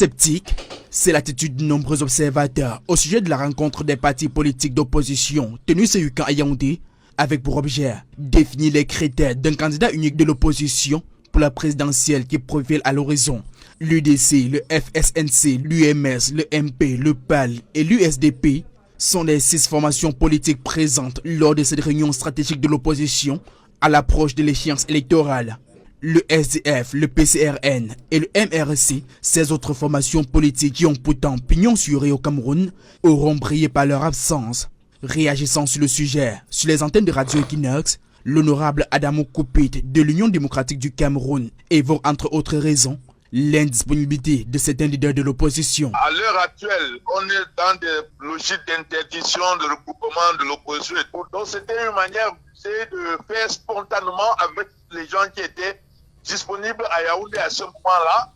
Sceptique, c'est l'attitude de nombreux observateurs au sujet de la rencontre des partis politiques d'opposition tenue ce week-end à Yaoundé, avec pour objet définir les critères d'un candidat unique de l'opposition pour la présidentielle qui profile à l'horizon. L'UDC, le FSNC, l'UMS, le MP, le PAL et l'USDP sont les 6 formations politiques présentes lors de cette réunion stratégique de l'opposition à l'approche de l'échéance électorale. Le SDF, le PCRN et le MRC, ces autres formations politiques qui ont pourtant pignon sur rue au Cameroun, auront brillé par leur absence. Réagissant sur le sujet, sur les antennes de Radio Equinox, l'honorable Adamo Koupit de l'Union démocratique du Cameroun évoque entre autres raisons l'indisponibilité de certains leaders de l'opposition. À l'heure actuelle, on est dans des logiques d'interdiction de regroupement de l'opposition et tout. Donc c'était une manière de faire spontanément avec les gens qui étaient disponible à Yaoundé à ce moment-là,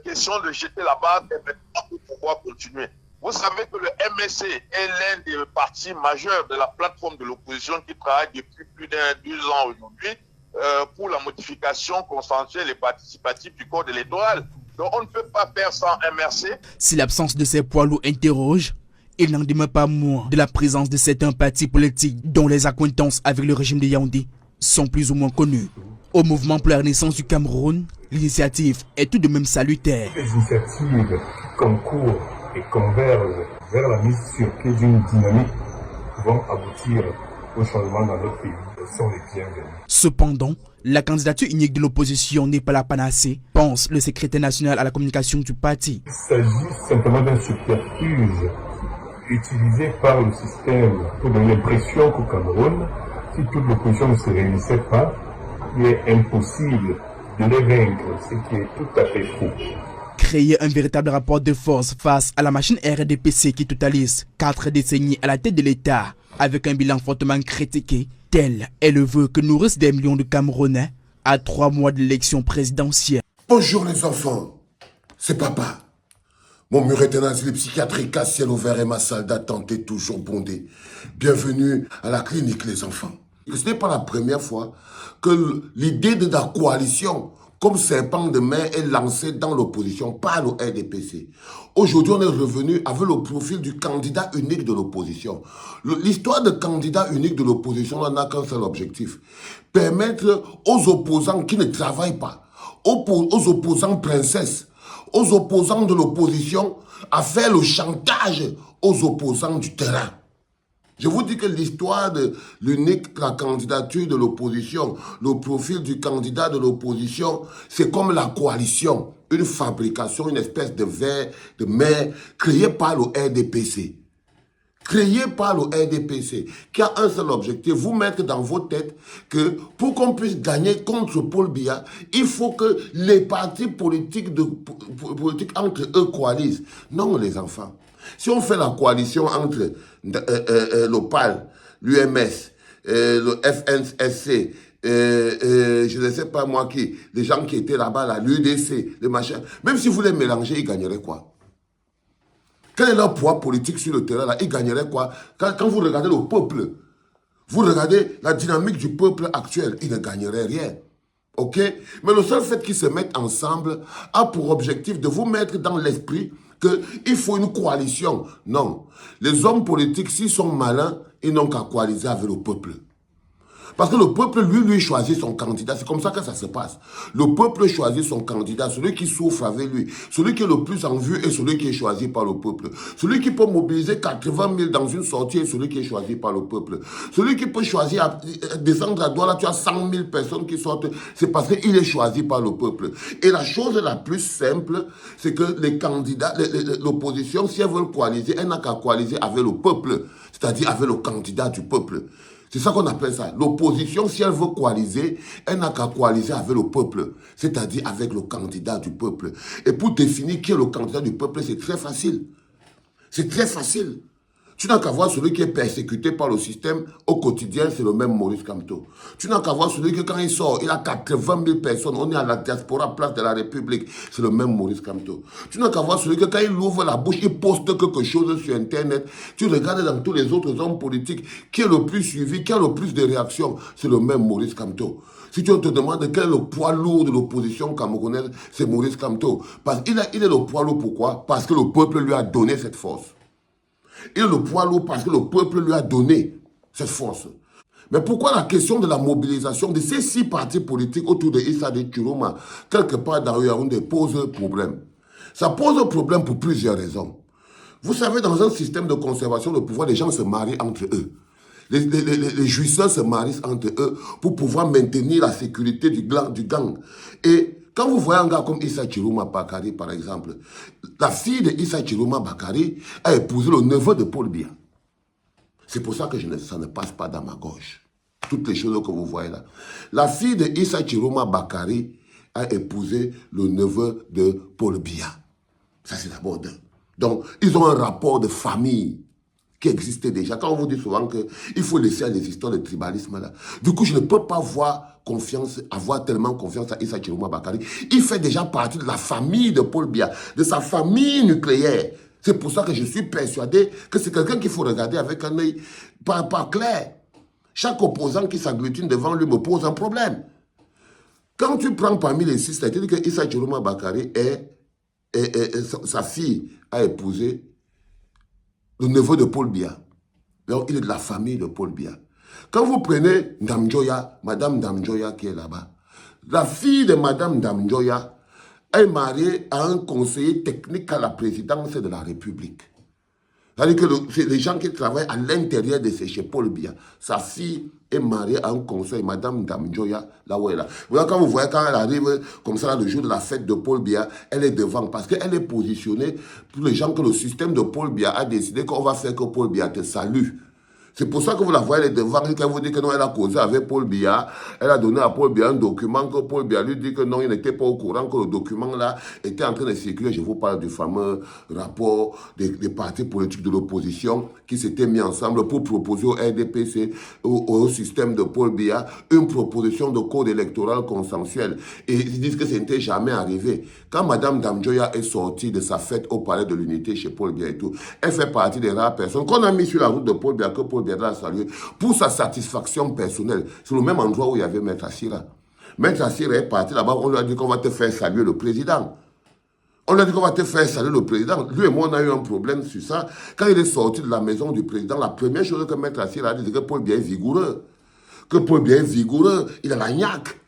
question de jeter la barre et maintenant pour pouvoir continuer. Vous savez que le MSC est l'un des partis majeurs de la plateforme de l'opposition qui travaille depuis plus d'2 ans aujourd'hui pour la modification consensuelle et participative du code électoral. Donc on ne peut pas faire sans MRC. Si l'absence de ces poids lourds interroge, il n'en demeure pas moins de la présence de certains partis politiques dont les accointances avec le régime de Yaoundé sont plus ou moins connues. Au mouvement pour la renaissance du Cameroun, l'initiative est tout de même salutaire. Les initiatives qui concourent et convergent vers la mise sur pied d'une dynamique vont aboutir au changement dans notre pays. Elles sont les bienvenues. Cependant, la candidature unique de l'opposition n'est pas la panacée, pense le secrétaire national à la communication du parti. Il s'agit simplement d'un subterfuge utilisé par le système pour donner l'impression qu'au Cameroun, si toute l'opposition ne se réunissait pas, il est impossible de les vaincre, ce qui est tout à fait faux. Créer un véritable rapport de force face à la machine RDPC qui totalise 4 décennies à la tête de l'État, avec un bilan fortement critiqué, tel est le vœu que nourrissent des millions de Camerounais à 3 mois de l'élection présidentielle. Bonjour les enfants, c'est papa. Mon mur est un asile psychiatrique à ciel ouvert et ma salle d'attente est toujours bondée. Bienvenue à la clinique les enfants. Ce n'est pas la première fois que l'idée de la coalition, comme serpent de mer, est lancée dans l'opposition par le RDPC. Aujourd'hui, on est revenu avec le profil du candidat unique de l'opposition. L'histoire de candidat unique de l'opposition n'a qu'un seul objectif. Permettre aux opposants qui ne travaillent pas, aux opposants princesses, aux opposants de l'opposition, à faire le chantage aux opposants du terrain. Je vous dis que l'histoire de la candidature de l'opposition, le profil du candidat de l'opposition, c'est comme la coalition, une fabrication, une espèce de verre, de mer, créée par le RDPC. Créée par le RDPC, qui a un seul objectif, vous mettre dans vos têtes que pour qu'on puisse gagner contre Paul Biya, il faut que les partis politiques entre eux coalisent. Non, les enfants. Si on fait la coalition entre le PAL, l'UMS, le FNSC, je ne sais pas moi qui, les gens qui étaient là-bas, l'UDC, les machins, même si vous les mélangez, ils gagneraient quoi? Quel est leur poids politique sur le terrain là? Ils gagneraient quoi? Quand vous regardez le peuple, vous regardez la dynamique du peuple actuel, ils ne gagneraient rien. Ok? Mais le seul fait qu'ils se mettent ensemble a pour objectif de vous mettre dans l'esprit qu'il faut une coalition. Non. Les hommes politiques, s'ils sont malins, ils n'ont qu'à coaliser avec le peuple. Parce que le peuple, lui choisit son candidat. C'est comme ça que ça se passe. Le peuple choisit son candidat, celui qui souffre avec lui, celui qui est le plus en vue et celui qui est choisi par le peuple. Celui qui peut mobiliser 80 000 dans une sortie est celui qui est choisi par le peuple. Celui qui peut choisir descendre à Douala, tu as 100 000 personnes qui sortent, c'est parce qu'il est choisi par le peuple. Et la chose la plus simple, c'est que les candidats, l'opposition, si elle veut coaliser, elle n'a qu'à coaliser avec le peuple, c'est-à-dire avec le candidat du peuple. C'est ça qu'on appelle ça. L'opposition, si elle veut coaliser, elle n'a qu'à coaliser avec le peuple, c'est-à-dire avec le candidat du peuple. Et pour définir qui est le candidat du peuple, c'est très facile. C'est très facile. Tu n'as qu'à voir celui qui est persécuté par le système au quotidien, c'est le même Maurice Kamto. Tu n'as qu'à voir celui qui, quand il sort, il a 80 000 personnes, on est à la diaspora, place de la République, c'est le même Maurice Kamto. Tu n'as qu'à voir celui qui, quand il ouvre la bouche, il poste quelque chose sur Internet. Tu regardes dans tous les autres hommes politiques, qui est le plus suivi, qui a le plus de réactions, c'est le même Maurice Kamto. Si tu te demandes quel est le poids lourd de l'opposition camerounaise, c'est Maurice Kamto. Parce qu'il est le poids lourd, pourquoi? Parce que le peuple lui a donné cette force. Il est le poids lourd parce que le peuple lui a donné cette force. Mais pourquoi la question de la mobilisation de ces 6 partis politiques autour de Issa Chiroma, quelque part dans Yaoundé, pose problème? Ça pose problème pour plusieurs raisons. Vous savez, dans un système de conservation de pouvoir, les gens se marient entre eux. Les jouisseurs se marient entre eux pour pouvoir maintenir la sécurité du gang. Et quand vous voyez un gars comme Issa Chiroma Bakari, par exemple, la fille de Issa Chiroma Bakari a épousé le neveu de Paul Biya. C'est pour ça que ça ne passe pas dans ma gauche. Toutes les choses que vous voyez là. La fille de Issa Chiroma Bakari a épousé le neveu de Paul Biya. Ça, c'est d'abord deux. Donc, ils ont un rapport de famille qui existait déjà. Quand on vous dit souvent qu'il faut laisser les histoires de tribalisme là. Du coup, je ne peux pas avoir tellement confiance à Issa Chiroma Bakari. Il fait déjà partie de la famille de Paul Biya, de sa famille nucléaire. C'est pour ça que je suis persuadé que c'est quelqu'un qu'il faut regarder avec un œil pas clair. Chaque opposant qui s'agglutine devant lui me pose un problème. Quand tu prends parmi les 6, c'est-à-dire que Issa Chiroma Bakari sa fille a épousé le neveu de Paul Biya. Donc, il est de la famille de Paul Biya. Quand vous prenez Ndamjoya, Madame Ndamjoya qui est là-bas, la fille de Madame Ndamjoya est mariée à un conseiller technique à la présidence de la République. C'est-à-dire que c'est les gens qui travaillent à l'intérieur de chez Paul Biya. Sa fille est mariée à un conseiller, Madame Ndamjoya, là où elle est là. Voilà, quand vous voyez, quand elle arrive comme ça, le jour de la fête de Paul Biya, elle est devant parce qu'elle est positionnée pour les gens que le système de Paul Biya a décidé qu'on va faire que Paul Biya te salue. C'est pour ça que vous la voyez, elle est devant, quand vous dites que non, elle a causé avec Paul Biya, elle a donné à Paul Biya un document que Paul Biya lui dit que non, il n'était pas au courant que le document là était en train de circuler. Je vous parle du fameux rapport des partis politiques de l'opposition qui s'étaient mis ensemble pour proposer au RDPC, au système de Paul Biya, une proposition de code électoral consensuel. Et ils disent que ce n'était jamais arrivé. Quand Madame Ndamjoya est sortie de sa fête au palais de l'unité chez Paul Biya et tout, elle fait partie des rares personnes qu'on a mis sur la route de Paul Biya, que Paul Biya a salué pour sa satisfaction personnelle. C'est le même endroit où il y avait Maître Assira. Maître Assira est parti là-bas, on lui a dit qu'on va te faire saluer le président. On lui a dit qu'on va te faire saluer le président. Lui et moi, on a eu un problème sur ça. Quand il est sorti de la maison du président, la première chose que Maître Assira a dit, c'est que Paul Biya est vigoureux. Que Paul Biya est vigoureux, il a la gnaque.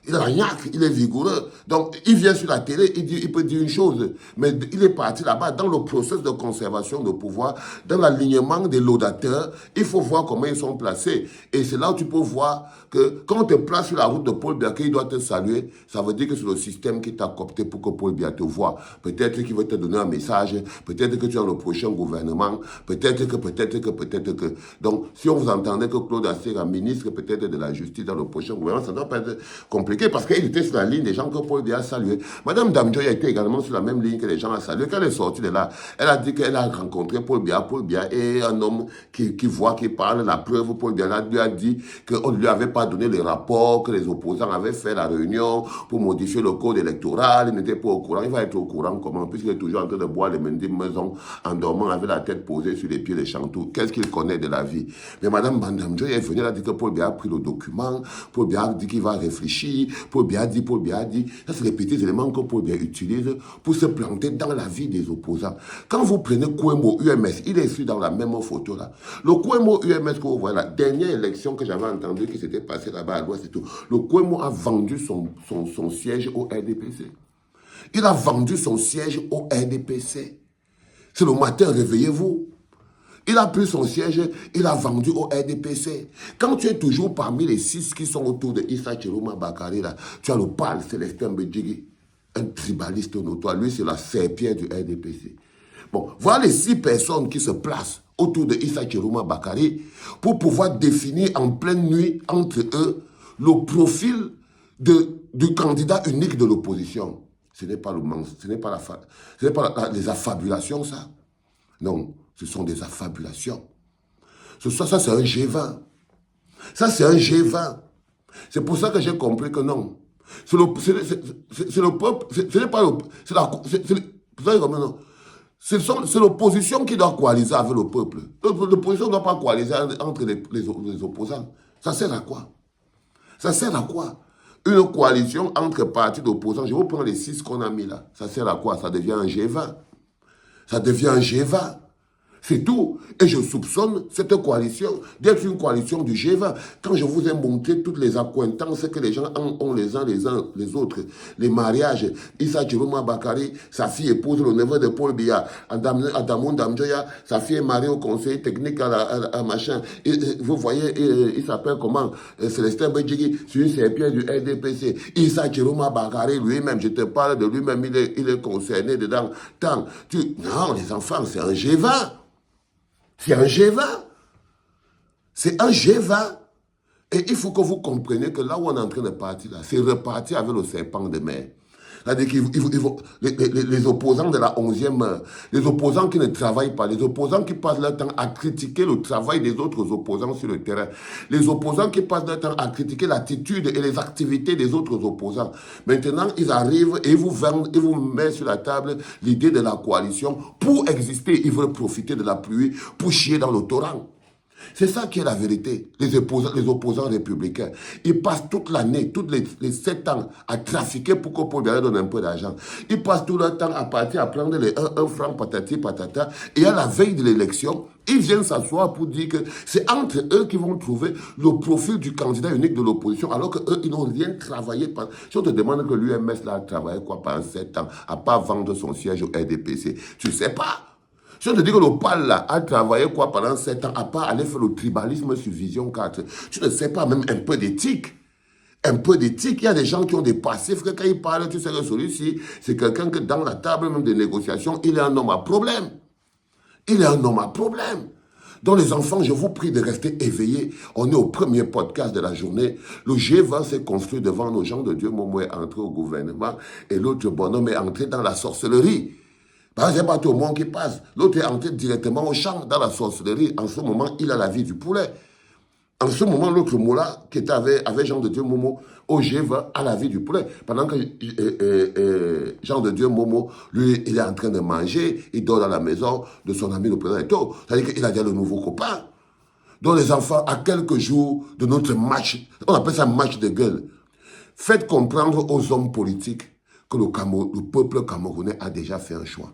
Il a la gnaque, il est vigoureux. Donc, il vient sur la télé, il peut dire une chose, mais il est parti là-bas dans le processus de conservation de pouvoir, dans l'alignement des laudateurs. Il faut voir comment ils sont placés. Et c'est là où tu peux voir que quand on te place sur la route de Paul Biya, qu'il doit te saluer, ça veut dire que c'est le système qui t'a coopté pour que Paul Biya te voie. Peut-être qu'il veut te donner un message, peut-être que tu es dans le prochain gouvernement, peut-être que. Donc, si on vous entendait que Claude Assira, ministre peut-être de la justice dans le prochain gouvernement, ça ne doit pas être compliqué. Parce qu'il était sur la ligne des gens que Paul Biya a salué. Madame Ndamjoya était également sur la même ligne que les gens ont salué. Quand elle est sortie de là, elle a dit qu'elle a rencontré Paul Biya. Paul Biya est un homme qui voit, qui parle. La preuve, Paul Biya lui a dit qu'on ne lui avait pas donné les rapports, que les opposants avaient fait la réunion pour modifier le code électoral. Il n'était pas au courant. Il va être au courant comment? Puisqu'il est toujours en train de boire les maisons en dormant avec la tête posée sur les pieds des chantous. Qu'est-ce qu'il connaît de la vie? Mais Madame Ndamjoya est venue, elle a dit que Paul Biya a pris le document. Paul Biya a dit qu'il va réfléchir. Paul Biya dit. Ça, c'est les petits éléments que Paul Biya utilise pour se planter dans la vie des opposants. Quand vous prenez Kouemo UMS, il est ici dans la même photo là. Le Kouemo UMS que vous voyez, la dernière élection que j'avais entendue qui s'était passée là-bas à l'ouest et tout, le Kouemo a vendu son siège au RDPC. Il a vendu son siège au RDPC. C'est le matin, réveillez-vous. Il a pris son siège, il a vendu au RDPC. Quand tu es toujours parmi les 6 qui sont autour de Issa Chiroma Bakari, là, tu as le pâle Célestin Bédjigui, un tribaliste notoire. Lui, c'est la serpillère du RDPC. Bon, voilà les 6 personnes qui se placent autour de Issa Chiroma Bakari pour pouvoir définir en pleine nuit entre eux le profil du candidat unique de l'opposition. Ce n'est pas les affabulations, ça. Non. Ce sont des affabulations. Ça, c'est un G20. Ça, c'est un G20. C'est pour ça que j'ai compris que non. C'est le peuple, ce n'est pas le... C'est l'opposition qui doit coaliser avec le peuple. L'opposition ne doit pas coaliser entre les opposants. Ça sert à quoi? Ça sert à quoi? Une coalition entre partis d'opposants, je vous prends les 6 qu'on a mis là. Ça sert à quoi? Ça devient un G20. Ça devient un G20. C'est tout. Et je soupçonne cette coalition d'être une coalition du G20. Quand je vous ai montré toutes les accointances que les gens ont les uns les autres, les mariages, Issa Chiroma Bakari, sa fille épouse le neveu de Paul Biya, Adamou Damjoya, sa fille est mariée au conseil technique à machin. Vous voyez, il s'appelle comment? Célestin Bedjigi, sur une serpillère du RDPC. Issa Chiroma Bakari, lui-même, je te parle de lui-même, il est concerné dedans. Non, les enfants, c'est un G20. C'est un G20. C'est un G20. Et il faut que vous compreniez que là où on est en train de partir, là, c'est repartir avec le serpent de mer. C'est-à-dire que les opposants de la 11e heure, les opposants qui ne travaillent pas, les opposants qui passent leur temps à critiquer le travail des autres opposants sur le terrain, les opposants qui passent leur temps à critiquer l'attitude et les activités des autres opposants. Maintenant, ils arrivent et ils vous mettent sur la table l'idée de la coalition. Pour exister, ils veulent profiter de la pluie pour chier dans le torrent. C'est ça qui est la vérité. Les opposants républicains, ils passent toute l'année, tous les 7 ans à trafiquer pour que Paul Biya donne un peu d'argent. Ils passent tout leur temps à partir à prendre les 1 franc patati patata. Et à la veille de l'élection, ils viennent s'asseoir pour dire que c'est entre eux qui vont trouver le profil du candidat unique de l'opposition, alors qu'eux, ils n'ont rien travaillé. Si on te demande que l'UMS a travaillé quoi pendant 7 ans, à pas vendre son siège au RDPC, tu ne sais pas. Si on te dit que le PAL là, a travaillé quoi pendant 7 ans, à part aller faire le tribalisme sur Vision 4, tu ne sais pas même un peu d'éthique. Un peu d'éthique. Il y a des gens qui ont des passifs que quand ils parlent, tu sais que celui-ci, c'est quelqu'un que dans la table même de négociation, il est un homme à problème. Il est un homme à problème. Donc les enfants, je vous prie de rester éveillés. On est au premier podcast de la journée. Le G20 s'est construit devant nos gens de Dieu. Momo est entré au gouvernement et l'autre bonhomme est entré dans la sorcellerie. Parce que c'est pas tout le monde qui passe. L'autre est entré directement au champ, dans la sorcellerie. En ce moment, il a la vie du poulet. En ce moment, l'autre moula, qui était avec Jean de Dieu Momo, au G20, a la vie du poulet. Pendant que Jean de Dieu Momo, lui, il est en train de manger, il dort dans la maison de son ami le président Eto. C'est-à-dire qu'il a déjà le nouveau copain. Donc les enfants, à quelques jours de notre match, on appelle ça match de gueule, faites comprendre aux hommes politiques que le peuple camerounais a déjà fait un choix.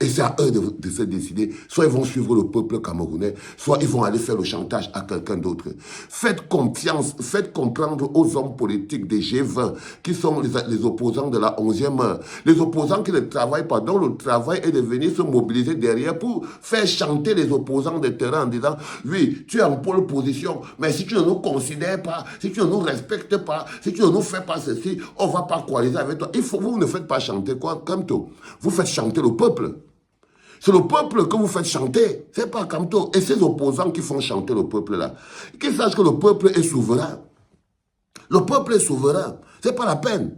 Et c'est à eux de se décider. Soit ils vont suivre le peuple camerounais, soit ils vont aller faire le chantage à quelqu'un d'autre. Faites confiance, faites comprendre aux hommes politiques des G20, qui sont les opposants de la 11e heure. Les opposants qui ne travaillent pas, dont le travail est de venir se mobiliser derrière pour faire chanter les opposants de terrain en disant « Oui, tu es en pole position, mais si tu ne nous considères pas, si tu ne nous respectes pas, si tu ne nous fais pas ceci, on ne va pas coaliser avec toi. » Vous ne faites pas chanter quoi, Kamto. Vous faites chanter le peuple. C'est le peuple que vous faites chanter. C'est pas Kamto. Et ces opposants qui font chanter le peuple là, qu'ils sachent que le peuple est souverain. Le peuple est souverain. C'est pas la peine.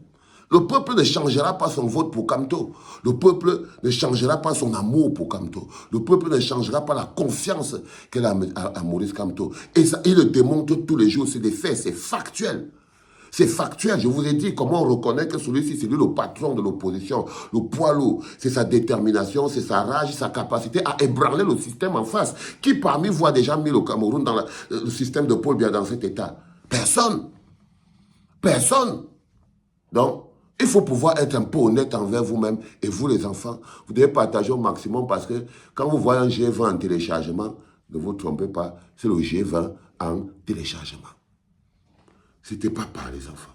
Le peuple ne changera pas son vote pour Kamto. Le peuple ne changera pas son amour pour Kamto. Le peuple ne changera pas la confiance qu'elle a à Maurice Kamto. Et ça, il le démontre tous les jours. C'est des faits, c'est factuel. C'est factuel, je vous ai dit comment on reconnaît que celui-ci, c'est lui le patron de l'opposition, le poids lourd. C'est sa détermination, c'est sa rage, sa capacité à ébranler le système en face. Qui parmi vous a déjà mis le Cameroun dans le système de Paul Biya dans cet état? Personne. Personne. Donc, il faut pouvoir être un peu honnête envers vous-même. Et vous, les enfants, vous devez partager au maximum parce que quand vous voyez un G20 en téléchargement, ne vous trompez pas, c'est le G20 en téléchargement. C'était papa, les enfants.